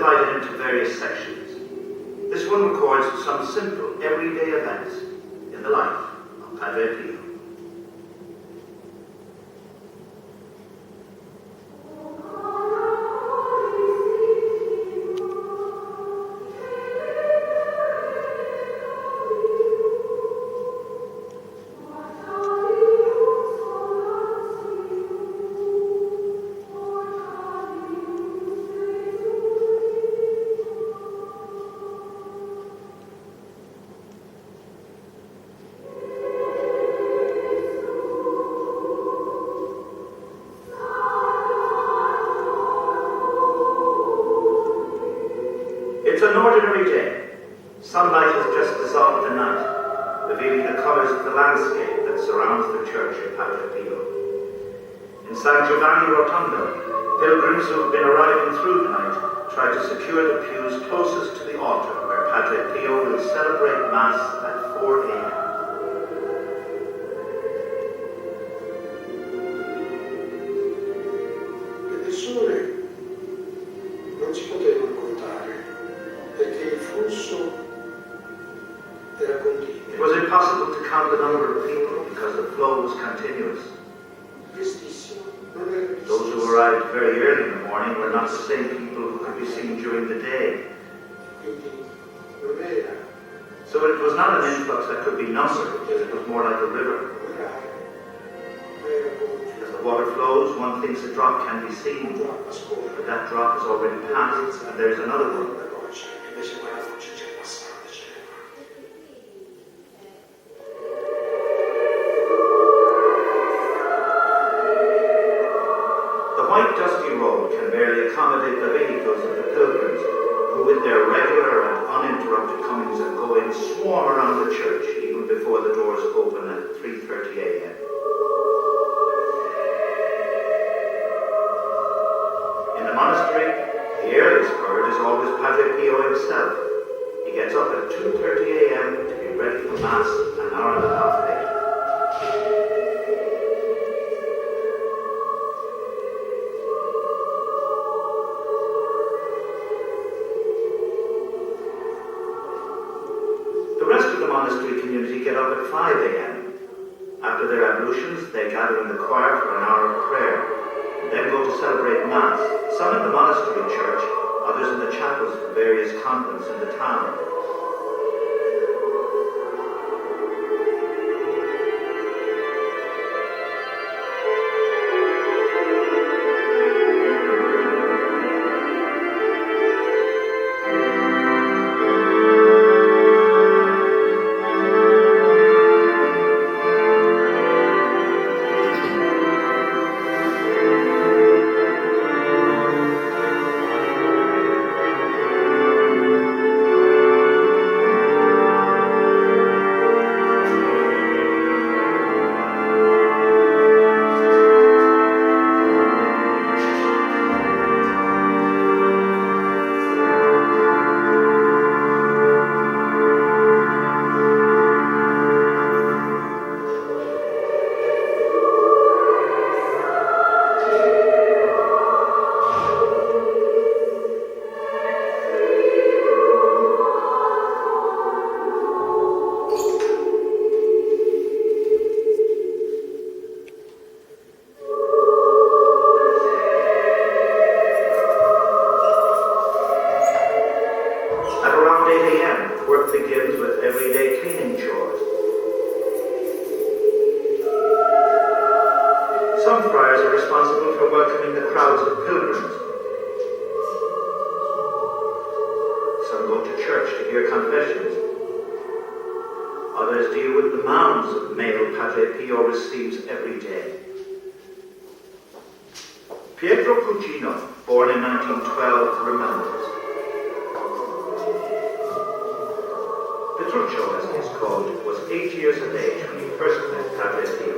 divided into various sections. This one records some simple, everyday events in the life of Padre Pio. It's an ordinary day. Sunlight has just dissolved the night, revealing the colours of the landscape that surrounds the church of Padre Pio. In San Giovanni, Rotondo, pilgrims who have been arriving through the night try to secure the pews closest to the altar where Padre Pio will celebrate Mass at 4 a.m. Le persone non si potevano contare perché il flusso era continuo. It was impossible to count the number of people because the flow was continuous. Prestissimo, non era Those who prestissimo. arrived very early in the morning were not the same people who could be seen during the day. Quindi non era So it was not an influx that could be numbered, it was more like a river. guardare, ma era come As the water flows, one thinks a drop can be seen, troppa scuola. but that drop has already passed, and there is another one. Una goccia, invece quella goccia c'è passata, c'è. The white dusty road can barely accommodate the vehicles of the pilgrims, who with their regular and uninterrupted comings and goings swarm around the church even before the doors open at 3:30 a.m. In the monastery, the earliest bird is always Padre Pio himself. He gets up at 2:30 a.m. to be ready for Mass an hour and a half later. The rest of the monastery community get up at 5 a.m. After their ablutions, they gather in the choir for an hour of prayer, and then go to celebrate Mass, some in the monastery church, others in the chapels of various convents in the town. begins with everyday cleaning chores. Some friars are responsible for welcoming the crowds of pilgrims. Some go to church to hear confessions. Others deal with the mounds of mail Padre Pio receives every day. Pietro Puccino, born in 1912, remembers. Petruccio, as he is called, was 8 years of age when he first met Padre Pio.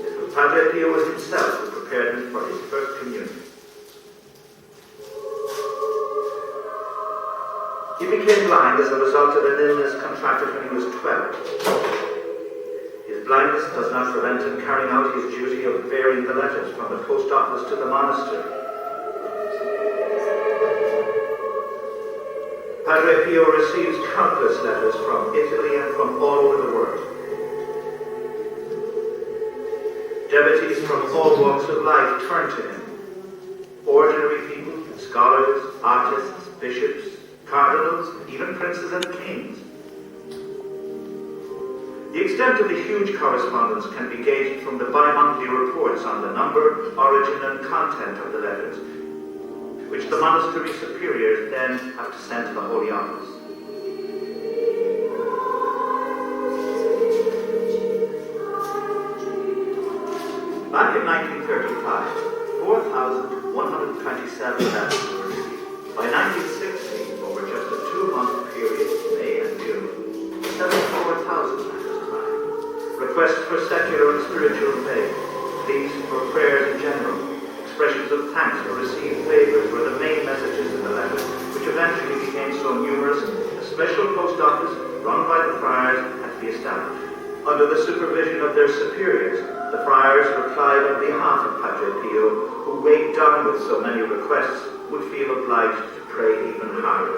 It was Padre Pio himself who prepared him for his first communion. He became blind as a result of an illness contracted when he was 12. His blindness does not prevent him carrying out his duty of bearing the letters from the post office to the monastery. Padre Pio receives countless letters from Italy and from all over the world. Devotees from all walks of life turn to him. Ordinary people, scholars, artists, bishops, cardinals, even princes and kings. The extent of the huge correspondence can be gauged from the bi-monthly reports on the number, origin and content of the letters, which the monastery superiors then have to send to the Holy Office. Back in 1935, 4,127 letters were received. By 1960, over just a 2-month period, May and June, 74,000 letters arrived. Requests for secular and spiritual faith, pleas for prayers in general, expressions of thanks for received favors were the main messages in the letters, which eventually became so numerous, a special post office run by the friars had to be established. Under the supervision of their superiors, the friars replied on behalf of Padre Pio, who, weighed down with so many requests, would feel obliged to pray even harder.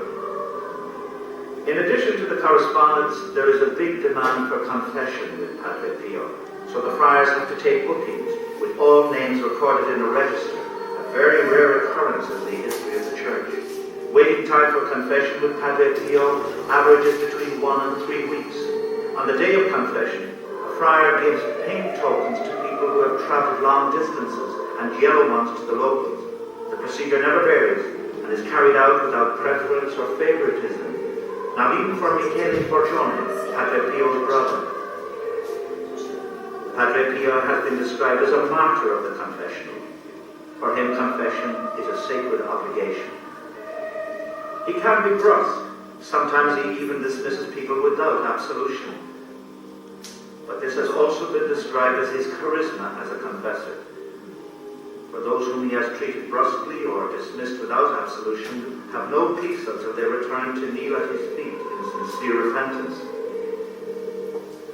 In addition to the correspondence, there is a big demand for confession with Padre Pio, so the friars have to take bookings with all names recorded in a register, a very rare occurrence in the history of the Church. Waiting time for confession with Padre Pio averages between 1 and 3 weeks. On the day of confession, a friar gives pink tokens to people who have travelled long distances and yellow ones to the locals. The procedure never varies and is carried out without preference or favoritism. Now even for Michele Forgione, Padre Pio's brother. Padre Pio has been described as a martyr of the confessional. For him, confession is a sacred obligation. He can be brusque. Sometimes he even dismisses people without absolution. But this has also been described as his charisma as a confessor. For those whom he has treated brusquely or dismissed without absolution have no peace until they return to kneel at his feet in sincere repentance.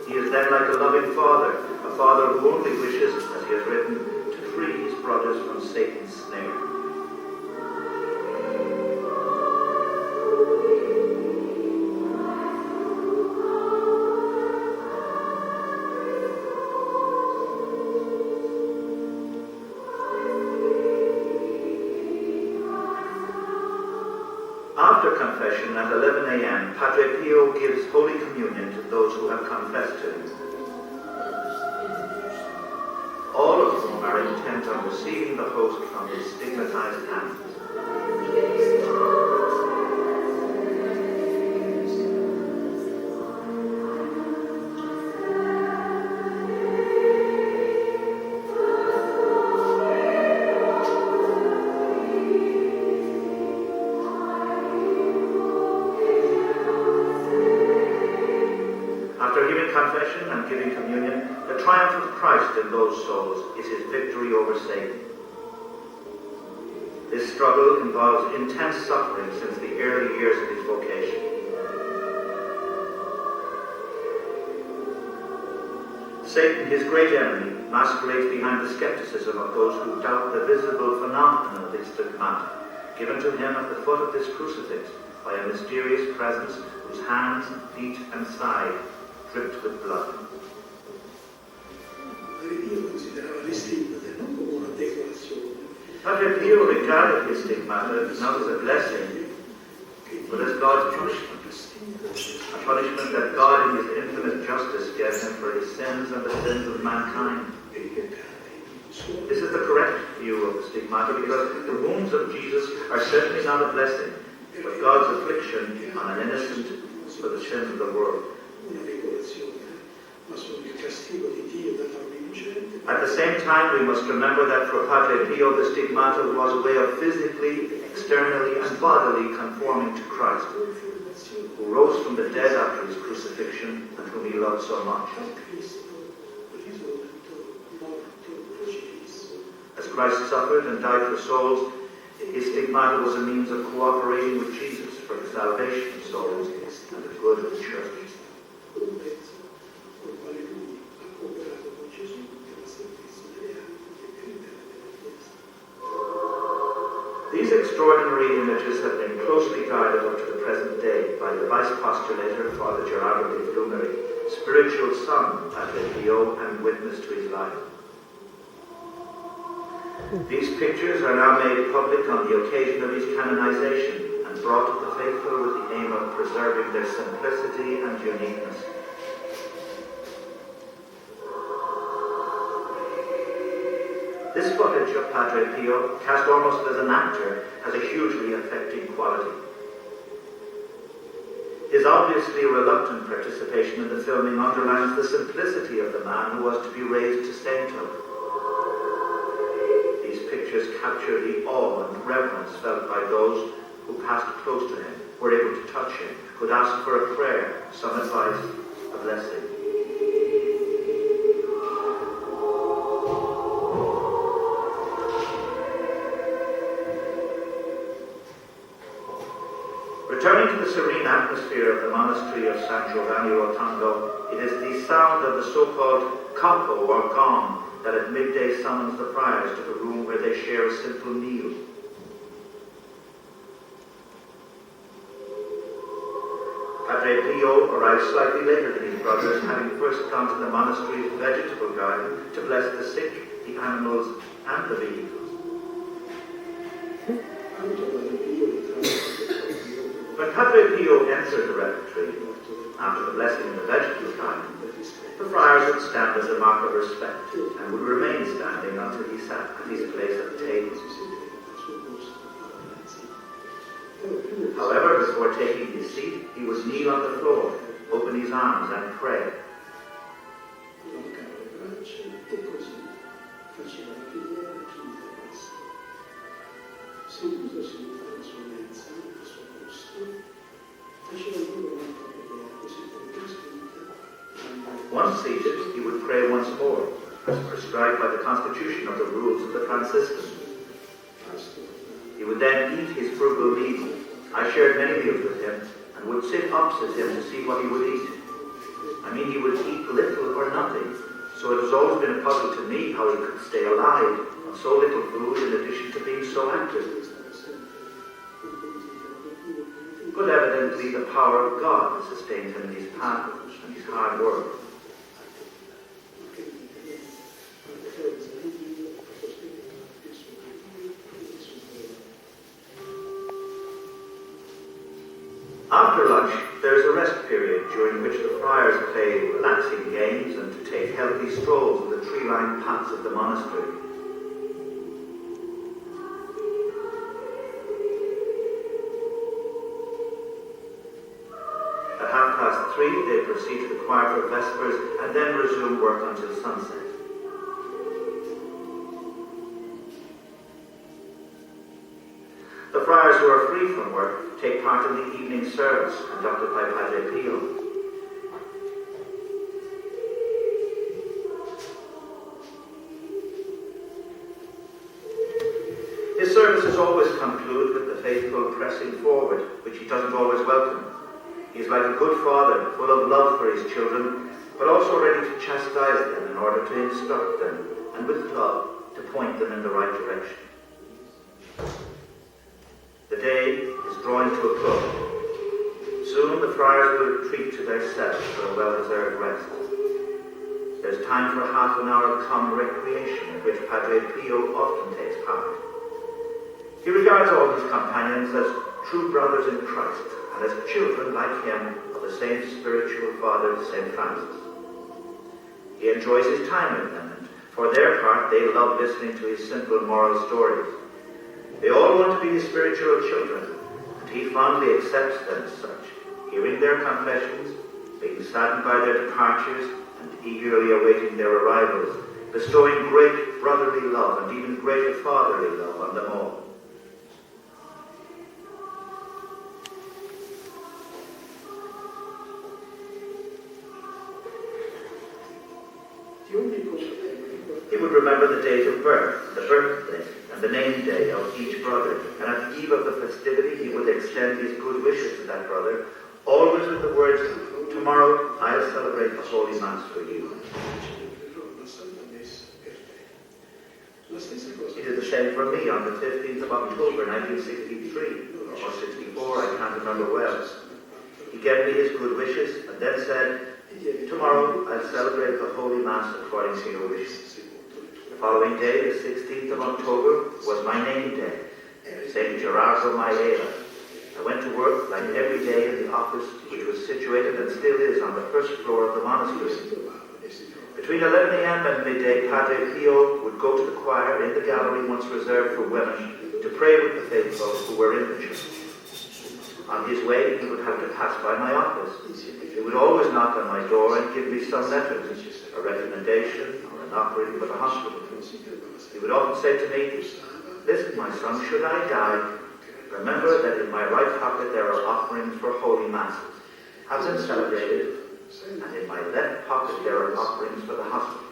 He is then like a loving father, a father who only wishes, as he has written, to free his brothers from Satan's snare. After confession at 11 a.m., Padre Pio gives Holy Communion to those who have confessed to him. All of whom are intent on receiving the host from his stigmatized hands. After hearing confession and giving communion, the triumph of Christ in those souls is his victory over Satan. This struggle involves intense suffering since the early years of his vocation. Satan, his great enemy, masquerades behind the skepticism of those who doubt the visible phenomenon of his stigmata, given to him at the foot of this crucifix by a mysterious presence whose hands, feet, and side dripped with blood. Padre Pio regarded his stigmata not as a blessing, but as God's punishment. A punishment that God in his infinite justice gave him for his sins and the sins of mankind. This is the correct view of the stigmata, because the wounds of Jesus are certainly not a blessing, but God's affliction on an innocent for the sins of the world. At the same time, we must remember that for Padre Pio, the stigmata was a way of physically, externally, and bodily conforming to Christ, who rose from the dead after his crucifixion and whom he loved so much. As Christ suffered and died for souls, his stigmata was a means of cooperating with Jesus for the salvation of souls and the good of the Church. These extraordinary images have been closely guided up to the present day by the vice postulator, Father Gerardo de Friary, spiritual son, Padre Pio, and witness to his life. These pictures are now made public on the occasion of his canonization and brought to the faithful with the aim of preserving their simplicity and uniqueness. This footage of Padre Pio, cast almost as an actor, has a hugely affecting quality. His obviously reluctant participation in the filming underlines the simplicity of the man who was to be raised to sainthood. These pictures capture the awe and reverence felt by those who passed close to him, were able to touch him, could ask for a prayer, some advice, a blessing. Returning to the serene atmosphere of the monastery of San Giovanni Rotondo, it is the sound of the so-called capo or gong that at midday summons the friars to the room where they share a simple meal. Padre Pio arrives slightly later than his brothers, having first gone to the monastery's vegetable garden to bless the sick, the animals, and the vehicles. When Padre Pio entered the refectory, after the blessing in the vegetable garden, the friars would stand as a mark of respect and would remain standing until he sat at his place at the table. However, before taking his seat, he would kneel on the floor, open his arms and pray. Once seated, he would pray once more, as prescribed by the constitution of the rules of the Franciscans. He would then eat his frugal meal. I shared many meals with him, and would sit opposite him to see what he would eat. I mean, he would eat little or nothing, so it has always been a puzzle to me how he could stay alive on so little food in addition to being so active. But evidently the power of God has sustained him in his path and his hard work. After lunch, there is a rest period during which the friars play relaxing games and take healthy strolls in the tree-lined paths of the monastery. At 3:30, they proceed to the choir for vespers and then resume work until sunset. The friars who are free from work take part in the evening service conducted by Padre Pio. His services always conclude with the faithful pressing forward, which he doesn't always welcome. He is like a good father, full of love for his children, but also ready to chastise them in order to instruct them, and with love to point them in the right direction. The day is drawing to a close. Soon the friars will retreat to their cells for a well-deserved rest. There's time for half an hour of common recreation in which Padre Pio often takes part. He regards all his companions as true brothers in Christ and as children like him of the same spiritual father, St. Francis. He enjoys his time with them, and for their part they love listening to his simple moral stories. They all want to be his spiritual children, and he fondly accepts them as such, hearing their confessions, being saddened by their departures, and eagerly awaiting their arrivals, bestowing great brotherly love and even greater fatherly love on them all. He would remember the date of birth, the birthday, and the name day of each brother, and at the eve of the festivity he would extend his good wishes to that brother, always with the words, "Tomorrow I'll celebrate the Holy Mass for you." He did the same for me on the 15th of October 1963, or 64, I can't remember well. He gave me his good wishes and then said, "Tomorrow I'll celebrate the Holy Mass according to your wishes." The following day, the 16th of October, was my name day, St. Gerardo Maela. I went to work like every day in the office, which was situated and still is on the first floor of the monastery. Between 11 a.m. and midday, Padre Pio would go to the choir in the gallery once reserved for women to pray with the faithful who were in the church. On his way, he would have to pass by my office. He would always knock on my door and give me some letters, a recommendation or an offering for the hospital. He would often say to me, "Listen, my son, should I die, remember that in my right pocket there are offerings for holy masses. Have them celebrated, and in my left pocket there are offerings for the hospital.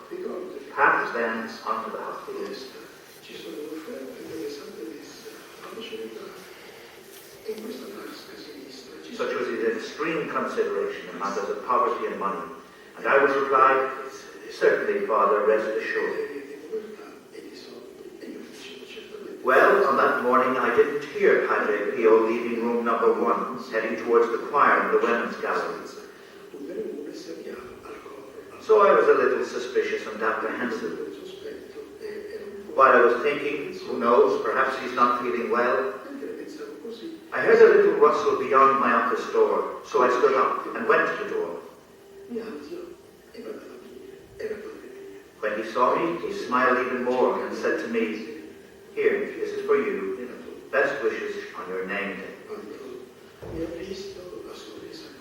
Pass them onto the hospital." Such was his extreme consideration in matters of poverty and money, and I would reply, "Certainly, Father, rest assured." Well, on that morning I didn't hear Padre Pio leaving room number 1, heading towards the choir in the women's gallery. So I was a little suspicious and apprehensive. While I was thinking, who knows, perhaps he's not feeling well, I heard a little rustle beyond my office door, so I stood up and went to the door. When he saw me, he smiled even more and said to me, "Here, this is for you. Best wishes on your name day."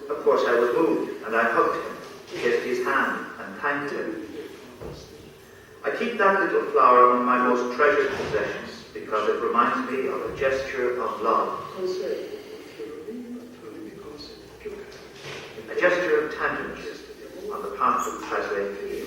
Of course, I was moved, and I hugged him, kissed his hand, and thanked him. I keep that little flower among my most treasured possessions because it reminds me of a gesture of love, a gesture of tenderness on the part of Padre Pio.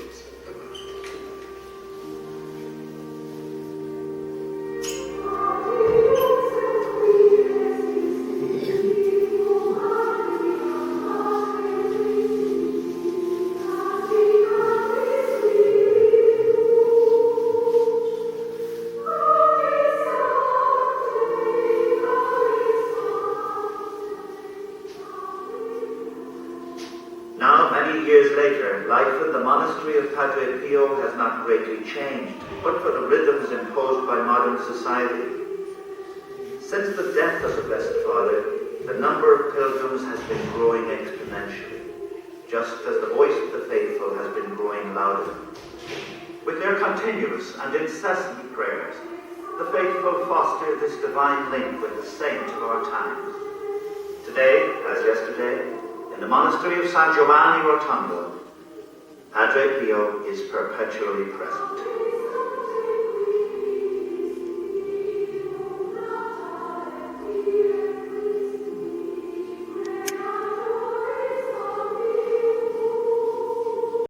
Now, many years later, life in the monastery of Padre Pio has not greatly changed, but for the rhythms imposed by modern society. Since the death of the Blessed Father, the number of pilgrims has been growing exponentially, just as the voice of the faithful has been growing louder. With their continuous and incessant prayers, the faithful foster this divine link with the saint of our times. Today, as yesterday, in the monastery of San Giovanni Rotondo, Padre Pio is perpetually present.